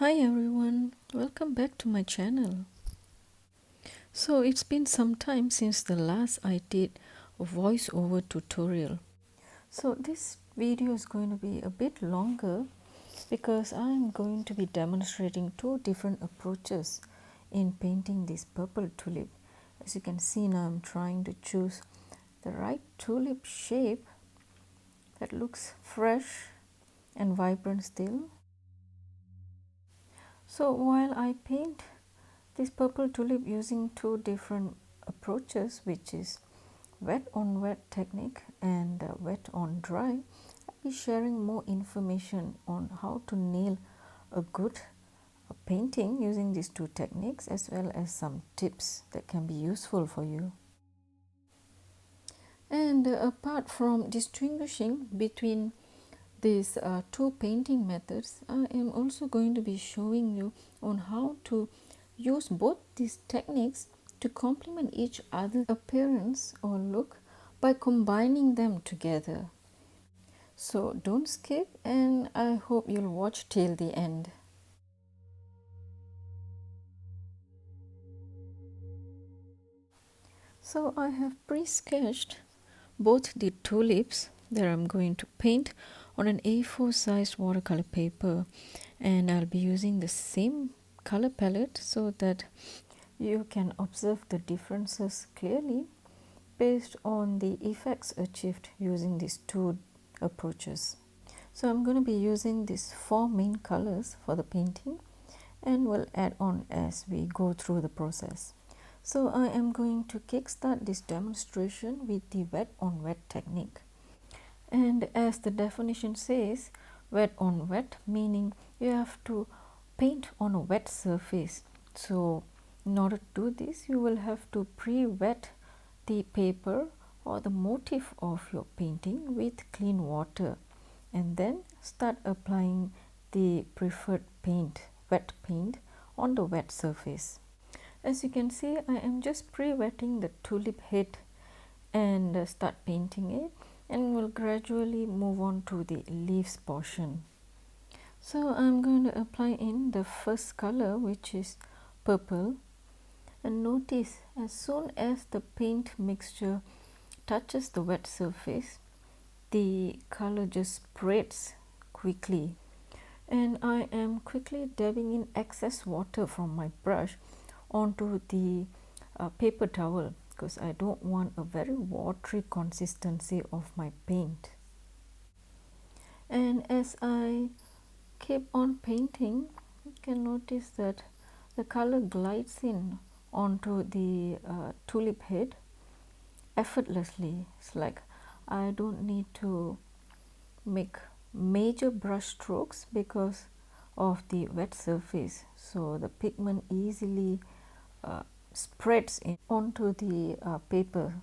Hi everyone, welcome back to my channel. So it's been some time since the last I did a voiceover tutorial. So this video is going to be a bit longer because I'm going to be demonstrating two different approaches in painting this purple tulip. As you can see now, I'm trying to choose the right tulip shape that looks fresh and vibrant still. So while I paint this purple tulip using two different approaches, which is wet on wet technique and wet on dry, I'll be sharing more information on how to nail a good painting using these two techniques, as well as some tips that can be useful for you. And apart from distinguishing between these two painting methods, I am also going to be showing you on how to use both these techniques to complement each other's appearance or look by combining them together. So don't skip, and I hope you'll watch till the end. So I have pre-sketched both the tulips that I'm going to paint on an A4 sized watercolor paper, and I'll be using the same color palette so that you can observe the differences clearly based on the effects achieved using these two approaches. So I'm going to be using these four main colors for the painting, and will add on as we go through the process. So I am going to kickstart this demonstration with the wet on wet technique. And as the definition says, wet on wet, meaning you have to paint on a wet surface. So in order to do this, you will have to pre-wet the paper or the motif of your painting with clean water, and then start applying the preferred paint, wet paint, on the wet surface. As you can see, I am just pre-wetting the tulip head and start painting it, and will gradually move on to the leaves portion. So I'm going to apply in the first color, which is purple, and notice as soon as the paint mixture touches the wet surface, the color just spreads quickly, and I am quickly dabbing in excess water from my brush onto the paper towel, because I don't want a very watery consistency of my paint. And as I keep on painting, you can notice that the color glides in onto the tulip head effortlessly. It's like I don't need to make major brush strokes because of the wet surface, so the pigment easily spreads in onto the paper.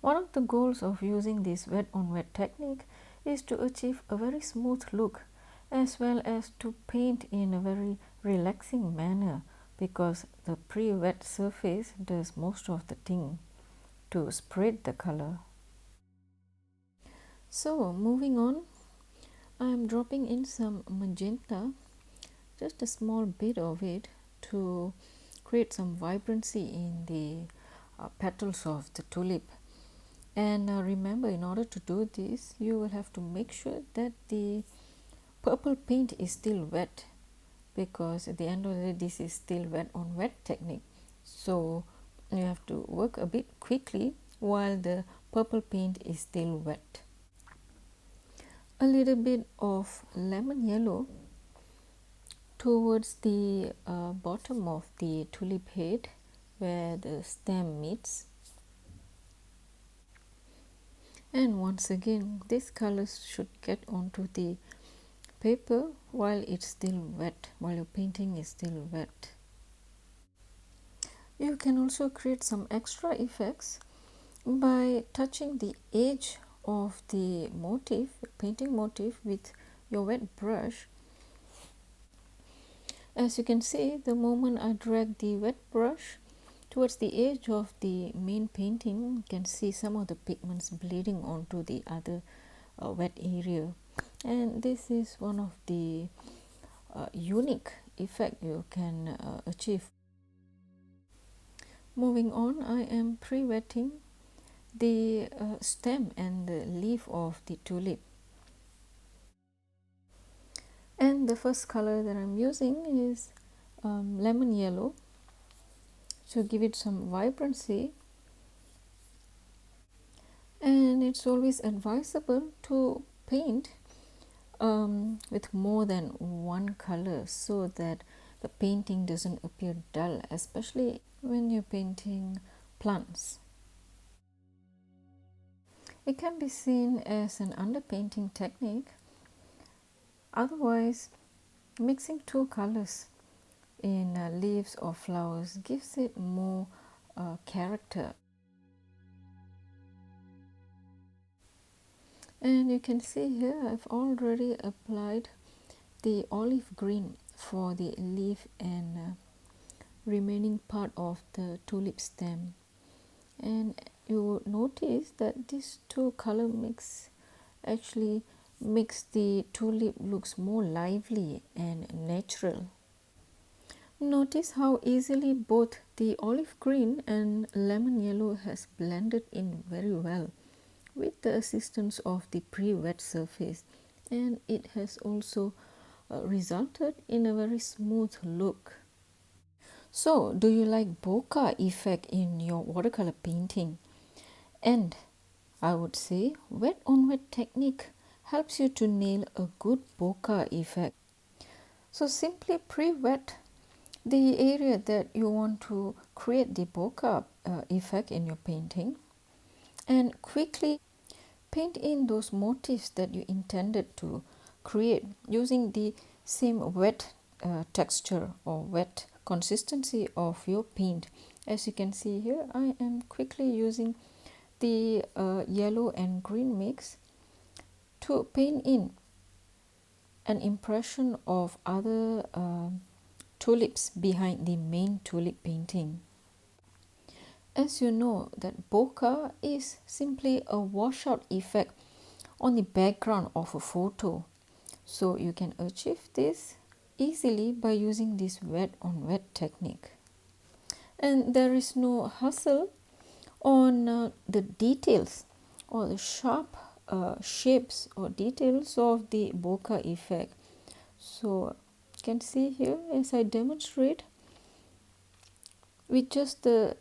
One of the goals of using this wet on wet technique is to achieve a very smooth look, as well as to paint in a very relaxing manner, because the pre-wet surface does most of the thing to spread the color. So moving on, I am dropping in some magenta, just a small bit of it, to create some vibrancy in the petals of the tulip. And remember, in order to do this, you will have to make sure that the purple paint is still wet, because at the end of the day, this is still wet on wet technique. So you have to work a bit quickly while the purple paint is still wet. A little bit of lemon yellow towards the bottom of the tulip head where the stem meets. And once again, these colors should get onto the paper while it's still wet, while your painting is still wet. You can also create some extra effects by touching the edge of the motif, painting motif, with your wet brush. As you can see, the moment I drag the wet brush towards the edge of the main painting, you can see some of the pigments bleeding onto the other wet area. And this is one of the unique effect you can achieve. Moving on, I am pre-wetting the stem and the leaf of the tulip. And the first color that I'm using is lemon yellow to give it some vibrancy. And it's always advisable to paint with more than one color so that the painting doesn't appear dull, especially when you're painting plants. It can be seen as an underpainting technique. Otherwise, mixing two colors in leaves or flowers gives it more character. And you can see here I've already applied the olive green for the leaf and remaining part of the tulip stem. And you will notice that these two color mix actually makes the tulip looks more lively and natural. Notice how easily both the olive green and lemon yellow has blended in very well with the assistance of the pre-wet surface, and it has also resulted in a very smooth look. So, do you like bokeh effect in your watercolor painting? And I would say wet on wet technique helps you to nail a good bokeh effect. So simply pre-wet the area that you want to create the bokeh effect in your painting and quickly paint in those motifs that you intended to create using the same wet texture or wet consistency of your paint. As you can see here, I am quickly using the yellow and green mix to paint in an impression of other tulips behind the main tulip painting. As you know that bokeh is simply a washout effect on the background of a photo. So you can achieve this easily by using this wet on wet technique. And there is no hustle on the details or the sharp shapes or details of the bokeh effect. So you can see here as I demonstrate with just the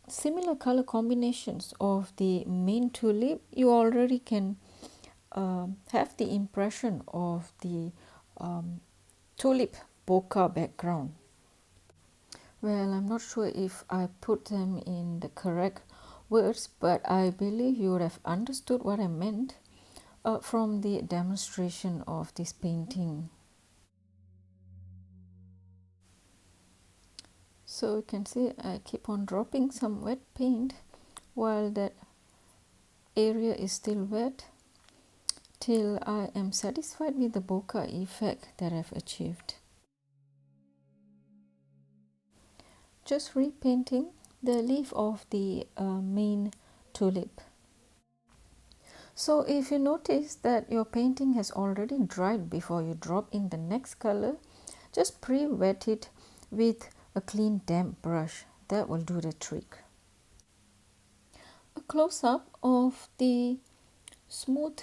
similar color combinations of the main tulip, you already can have the impression of the tulip bokeh background. Well, I'm not sure if I put them in the correct words, but I believe you would have understood what I meant from the demonstration of this painting. So you can see I keep on dropping some wet paint while that area is still wet till I am satisfied with the bokeh effect that I've achieved. Just repainting the leaf of the main tulip. So if you notice that your painting has already dried before you drop in the next color, just pre-wet it with a clean damp brush. That will do the trick. A close-up of the smooth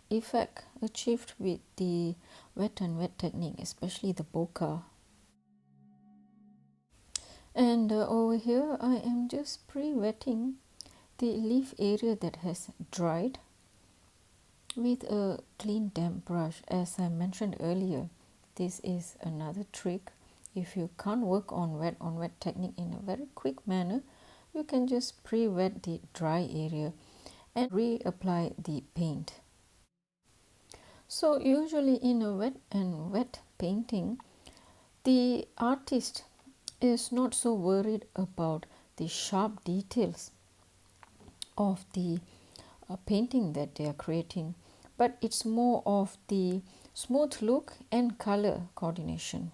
effect achieved with the wet and wet technique, especially the bokeh. And over here I am just pre-wetting the leaf area that has dried with a clean damp brush. As I mentioned earlier, this is another trick. If you can't work on wet technique in a very quick manner, you can just pre-wet the dry area and reapply the paint. So usually in a wet and wet painting, the artist is not so worried about the sharp details of the painting that they are creating, but it's more of the smooth look and color coordination.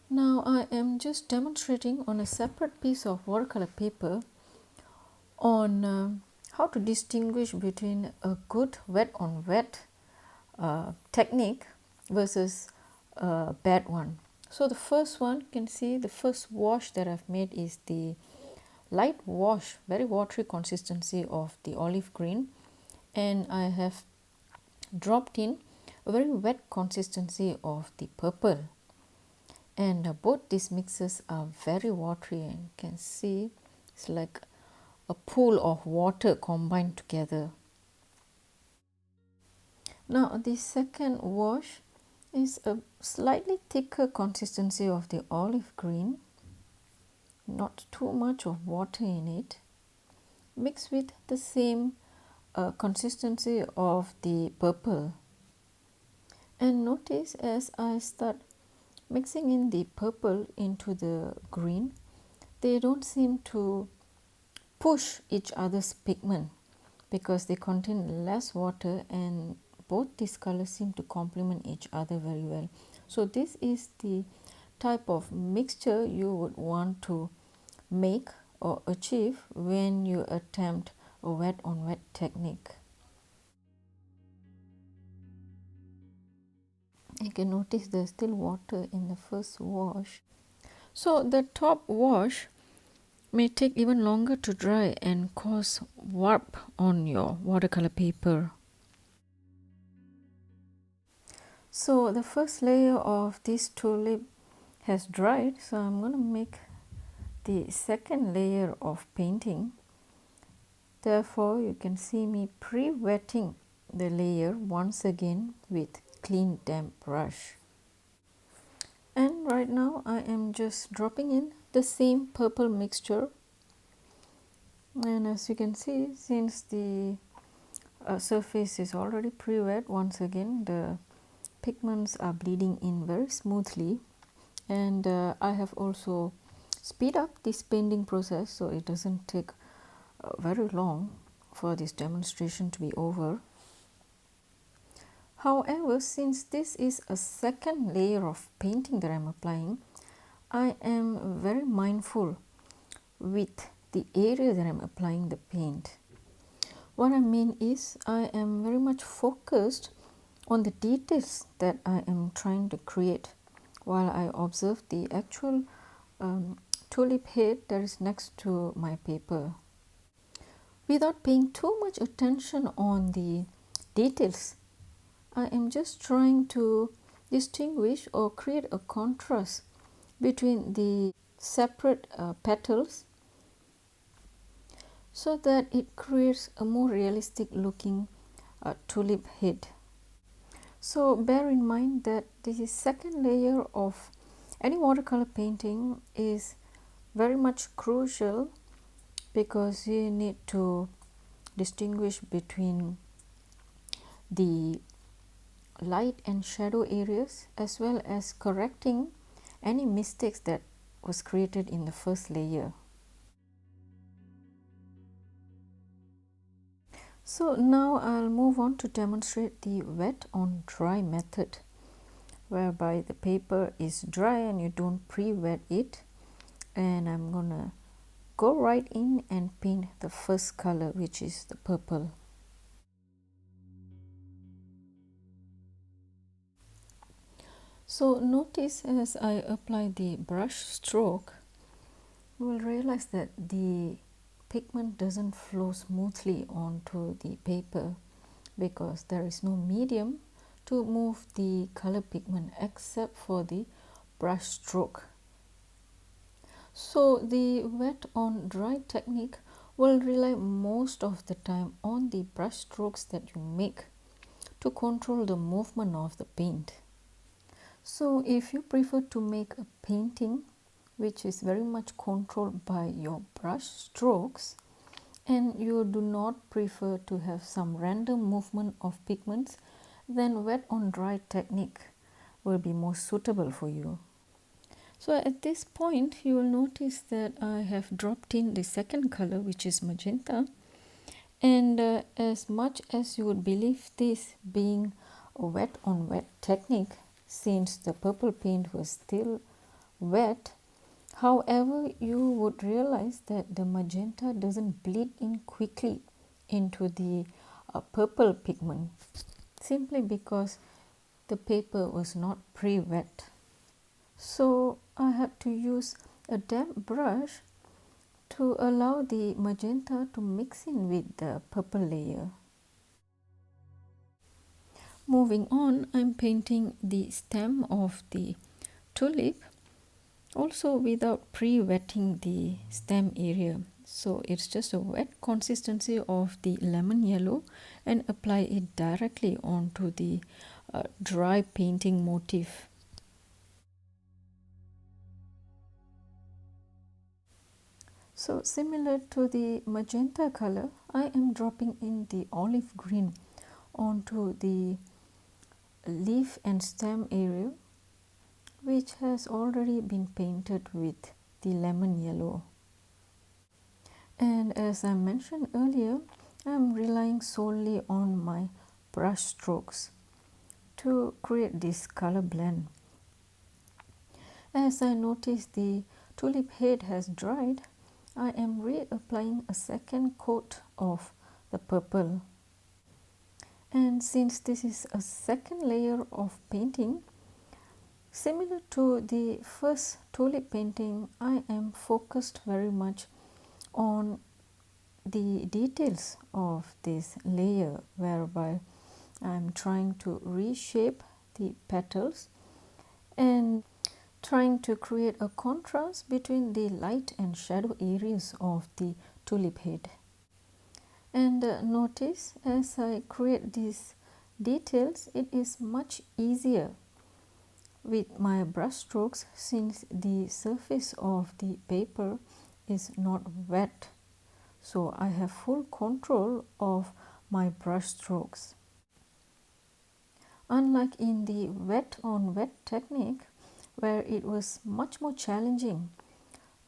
Now I am just demonstrating on a separate piece of watercolor paper on how to distinguish between a good wet on wet technique versus a bad one. So the first one, you can see the first wash that I've made is the light wash, very watery consistency of the olive green, and I have dropped in a very wet consistency of the purple, and both these mixes are very watery, and you can see it's like a pool of water combined together. Now the second wash is a slightly thicker consistency of the olive green, not too much of water in it, mixed with the same consistency of the purple. And notice as I start mixing in the purple into the green, they don't seem to push each other's pigment because they contain less water, and both these colors seem to complement each other very well. So this is the type of mixture you would want to make or achieve when you attempt a wet on wet technique. You can notice there's still water in the first wash. So the top wash may take even longer to dry and cause warp on your watercolor paper. So the first layer of this tulip has dried, so I'm going to make the second layer of painting. Therefore, you can see me pre-wetting the layer once again with clean damp brush. And right now I am just dropping in the same purple mixture, and as you can see, since the surface is already pre-wet, once again the pigments are bleeding in very smoothly, and I have also speed up this painting process so it doesn't take very long for this demonstration to be over. However, since this is a second layer of painting that I am applying, I am very mindful with the area that I am applying the paint. What I mean is I am very much focused on the details that I am trying to create while I observe the actual tulip head that is next to my paper. Without paying too much attention on the details, I am just trying to distinguish or create a contrast between the separate petals so that it creates a more realistic looking tulip head. So bear in mind that the second layer of any watercolor painting is very much crucial because you need to distinguish between the light and shadow areas as well as correcting any mistakes that was created in the first layer. So now I'll move on to demonstrate the wet on dry method, whereby the paper is dry and you don't pre-wet it, and I'm gonna go right in and paint the first color, which is the purple. So notice as I apply the brush stroke, you will realize that the pigment doesn't flow smoothly onto the paper because there is no medium to move the color pigment except for the brush stroke. So the wet on dry technique will rely most of the time on the brush strokes that you make to control the movement of the paint. So if you prefer to make a painting which is very much controlled by your brush strokes, and you do not prefer to have some random movement of pigments, then wet on dry technique will be more suitable for you. So at this point you will notice that I have dropped in the second color, which is magenta, and as much as you would believe this being a wet on wet technique, since the purple paint was still wet, however, you would realize that the magenta doesn't bleed in quickly into the purple pigment, simply because the paper was not pre-wet. So I have to use a damp brush to allow the magenta to mix in with the purple layer. Moving on, I'm painting the stem of the tulip, also without pre-wetting the stem area. So it's just a wet consistency of the lemon yellow and apply it directly onto the dry painting motif. So similar to the magenta color, I am dropping in the olive green onto the leaf and stem area, which has already been painted with the lemon yellow. And as I mentioned earlier, I am relying solely on my brush strokes to create this color blend. As I notice the tulip head has dried, I am reapplying a second coat of the purple. And since this is a second layer of painting, similar to the first tulip painting, I am focused very much on the details of this layer, whereby I am trying to reshape the petals and trying to create a contrast between the light and shadow areas of the tulip head. And notice as I create these details, it is much easier with my brush strokes since the surface of the paper is not wet. So I have full control of my brush strokes. Unlike in the wet on wet technique, where it was much more challenging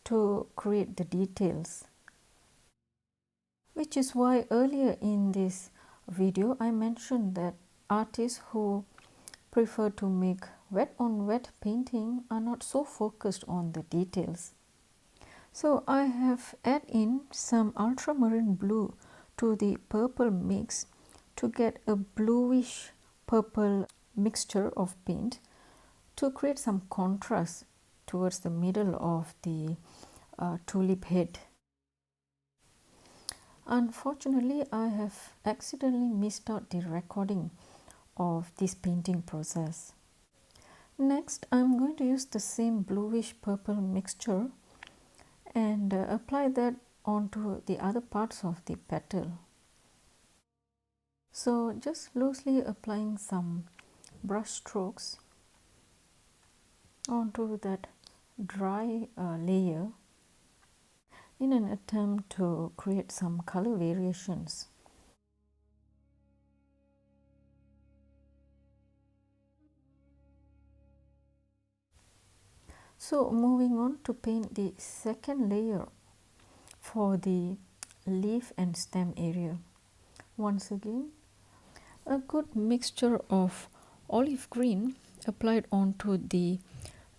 to create the details. Which is why earlier in this video I mentioned that artists who prefer to make wet on wet painting are not so focused on the details. So I have added in some ultramarine blue to the purple mix to get a bluish purple mixture of paint to create some contrast towards the middle of the tulip head. Unfortunately, I have accidentally missed out the recording of this painting process. Next, I am going to use the same bluish purple mixture and apply that onto the other parts of the petal. So just loosely applying some brush strokes onto that dry layer in an attempt to create some color variations. So moving on to paint the second layer for the leaf and stem area. Once again, a good mixture of olive green applied onto the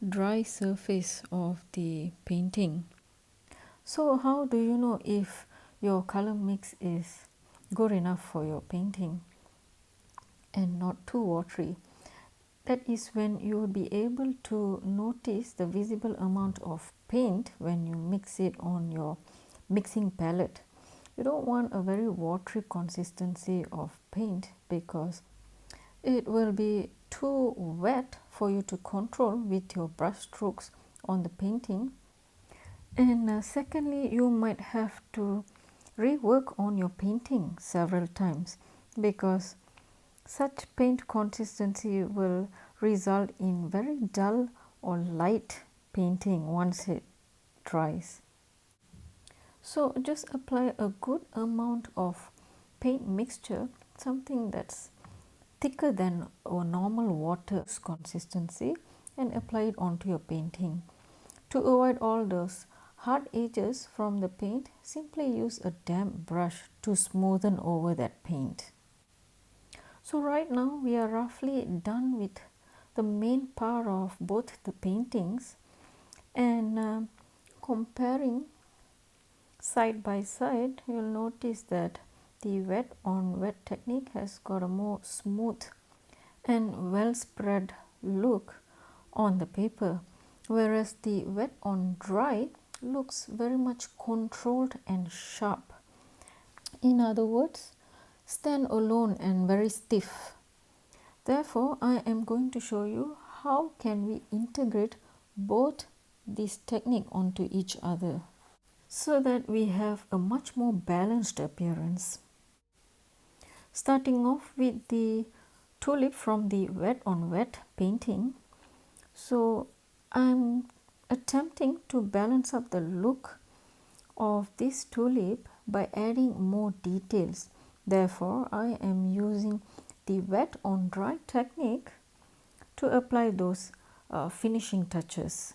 dry surface of the painting. So how do you know if your color mix is good enough for your painting and not too watery? That is when you will be able to notice the visible amount of paint when you mix it on your mixing palette. You don't want a very watery consistency of paint because it will be too wet for you to control with your brush strokes on the painting. And secondly, you might have to rework on your painting several times because such paint consistency will result in very dull or light painting once it dries. So just apply a good amount of paint mixture, something that's thicker than a normal water consistency, and apply it onto your painting. To avoid all those hard edges from the paint, simply use a damp brush to smoothen over that paint. So right now we are roughly done with the main part of both the paintings, and comparing side by side, you will notice that the wet on wet technique has got a more smooth and well spread look on the paper, whereas the wet on dry looks very much controlled and sharp. In other words, stand alone and very stiff. Therefore, I am going to show you how can we integrate both this technique onto each other so that we have a much more balanced appearance. Starting off with the tulip from the wet on wet painting. So I'm attempting to balance up the look of this tulip by adding more details. Therefore, I am using the wet on dry technique to apply those finishing touches.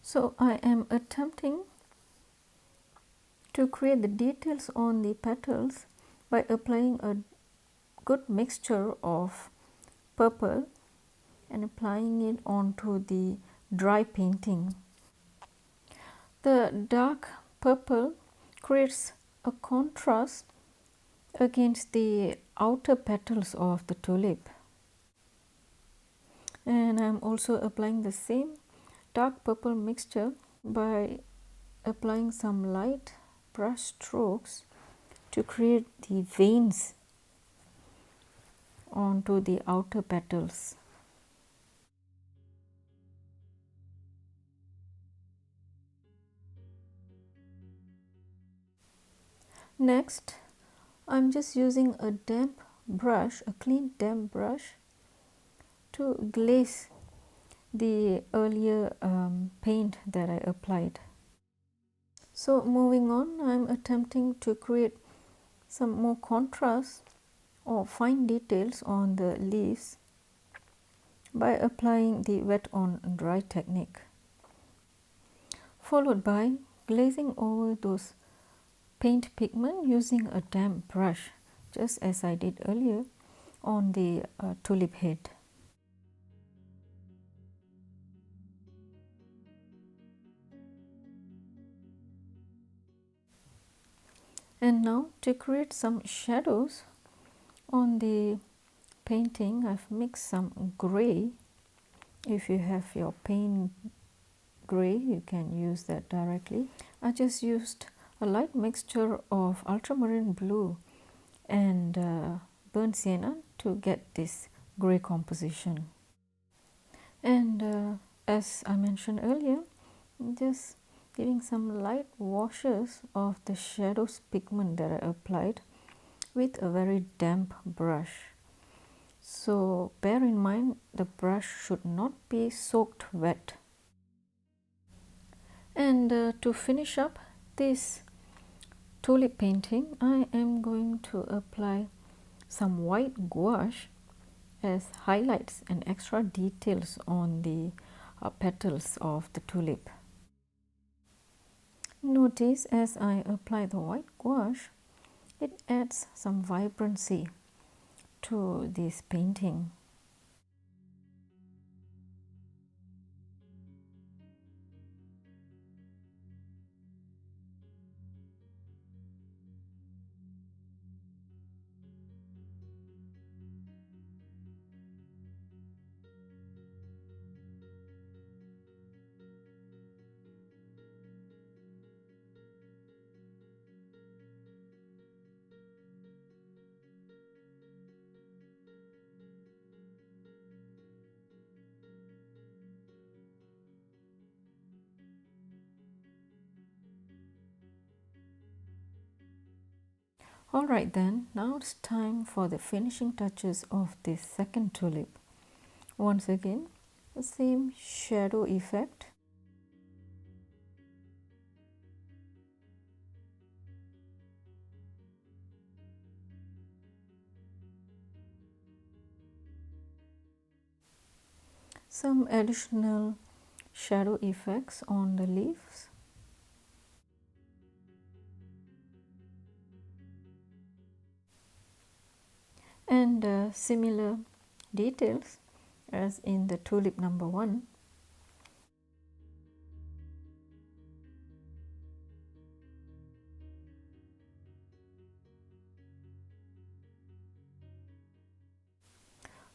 So I am attempting to create the details on the petals by applying a good mixture of purple and applying it onto the dry painting. The dark purple creates a contrast against the outer petals of the tulip, and I am also applying the same dark purple mixture by applying some light brush strokes to create the veins onto the outer petals. Next, I am just using a damp brush, a clean damp brush, to glaze the earlier paint that I applied. So moving on, I am attempting to create some more contrast or fine details on the leaves by applying the wet on dry technique, followed by glazing over those paint pigment using a damp brush, just as I did earlier on the tulip head. And now to create some shadows on the painting, I've mixed some gray. If you have your paint gray, you can use that directly. I just used a light mixture of ultramarine blue and burnt sienna to get this gray composition. And as I mentioned earlier, just giving some light washes of the shadows pigment that I applied with a very damp brush. So bear in mind the brush should not be soaked wet. And to finish up this tulip painting, I am going to apply some white gouache as highlights and extra details on the petals of the tulip. Notice as I apply the white gouache, it adds some vibrancy to this painting. Alright then, now it's time for the finishing touches of this second tulip. Once again, the same shadow effect. Some additional shadow effects on the leaves. And similar details as in the tulip number 1.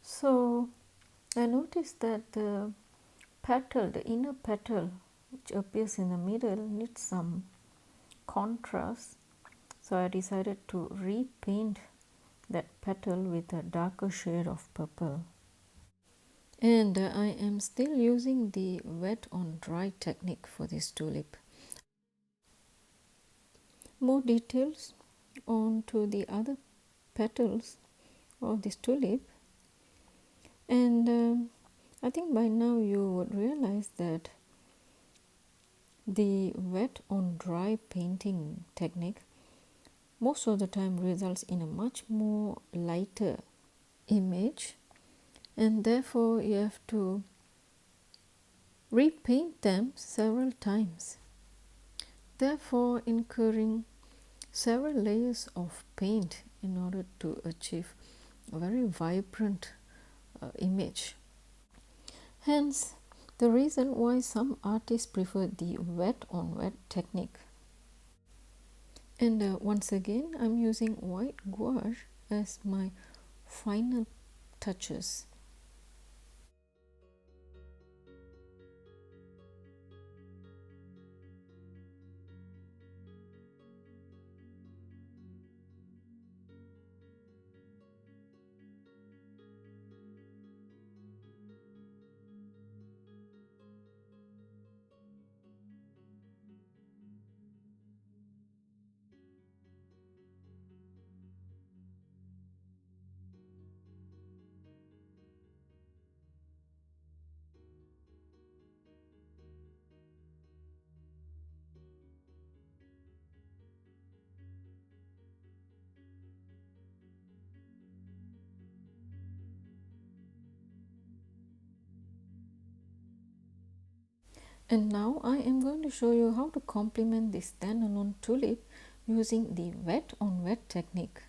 So I noticed that the petal, the inner petal which appears in the middle, needs some contrast. So I decided to repaint that petal with a darker shade of purple. And I am still using the wet on dry technique for this tulip. More details onto the other petals of this tulip, and I think by now you would realize that the wet on dry painting technique most of the time results in a much more lighter image, and therefore you have to repaint them several times, therefore incurring several layers of paint in order to achieve a very vibrant image. Hence the reason why some artists prefer the wet on wet technique. And once again I'm using white gouache as my final touches. And now I am going to show you how to complement this standalone tulip using the wet on wet technique.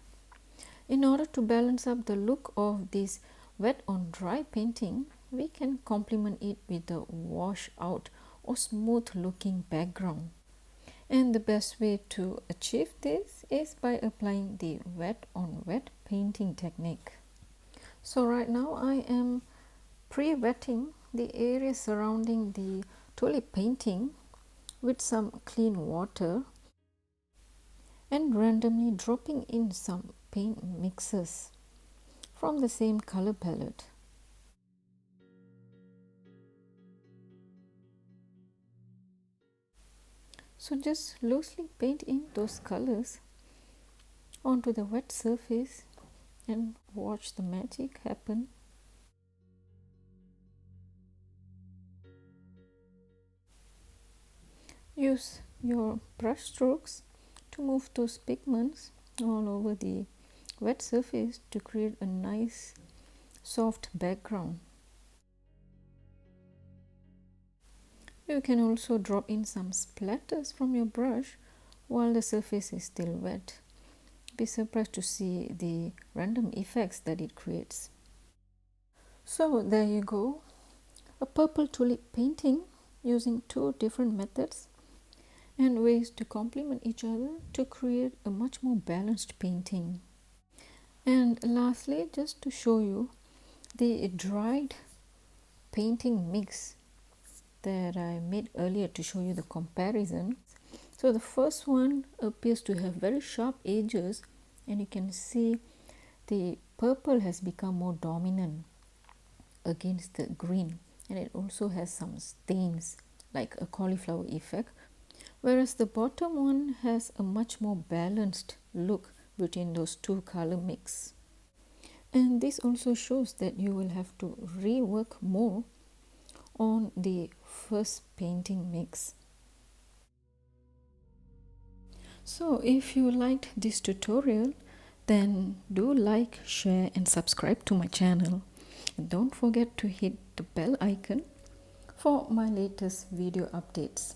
In order to balance up the look of this wet on dry painting, we can complement it with a wash out or smooth looking background. And the best way to achieve this is by applying the wet on wet painting technique. So right now I am pre-wetting the area surrounding the tulip painting with some clean water and randomly dropping in some paint mixes from the same color palette. So just loosely paint in those colors onto the wet surface and watch the magic happen. Use your brush strokes to move those pigments all over the wet surface to create a nice soft background. You can also drop in some splatters from your brush while the surface is still wet. Be surprised to see the random effects that it creates. So there you go, a purple tulip painting using two different methods and ways to complement each other to create a much more balanced painting. And lastly, just to show you the dried painting mix that I made earlier to show you the comparison. So the first one appears to have very sharp edges, and you can see the purple has become more dominant against the green, and it also has some stains like a cauliflower effect, whereas the bottom one has a much more balanced look between those two color mix. And this also shows that you will have to rework more on the first painting mix. So if you liked this tutorial, then do like, share and subscribe to my channel. And don't forget to hit the bell icon for my latest video updates.